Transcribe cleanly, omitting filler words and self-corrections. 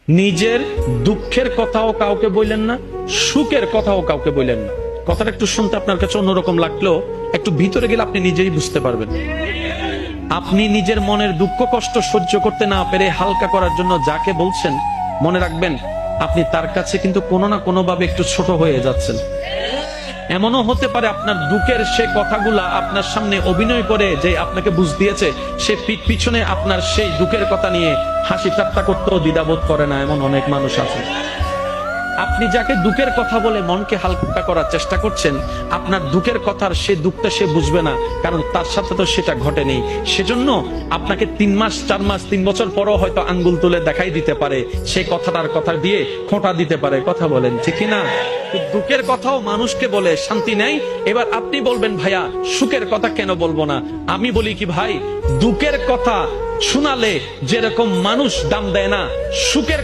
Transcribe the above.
নিজের দুঃখের কথাও কাউকে বললেন না, সুখের কথাও কাউকে বললেন না। কথাটা একটু শুনতে আপনার কাছে অন্যরকম লাগলেও একটু ভিতরে গেলে আপনি নিজেই বুঝতে পারবেন। আপনি নিজের মনের দুঃখ কষ্ট সহ্য করতে না পেরে হালকা করার জন্য যাকে বলছেন, মনে রাখবেন আপনি তার কাছে কিন্তু কোনো না কোনো ভাবে একটু ছোট হয়ে যাচ্ছেন। এমনও হতে পারে আপনার দুঃখের সে কথাগুলা আপনার সামনে অভিনয় করে যে আপনাকে বুঝ দিয়েছে, সে পিছনে আপনার সেই দুঃখের কথা নিয়ে হাসি ঠাট্টা করতেও দ্বিধাবোধ করে না, এমন অনেক মানুষ আছে। আপনি যাকে দুঃখের কথা বলে মনকে হালকা করার চেষ্টা করছেন, আপনার দুঃখের কথার সে দুঃখটা সে বুঝবে না, কারণ তার সাথে তো সেটা ঘটেনি। সেজন্য আপনাকে 3 মাস 4 মাস 3 বছর পরও হয়তো আঙ্গুল তুলে দেখাই দিতে পারে, সেই কথাটার কথা দিয়ে খোঁটা দিতে পারে। কথা বলেন ঠিক না? দুঃখের কথাও মানুষকে বলে শান্তি নেই। এবার আপনি বলবেন ভাইয়া সুখের কথা কেন বলবো না? আমি বলি কি ভাই, দুঃখের কথা শোনালে যেরকম মানুষ দাম দেয় না, সুখের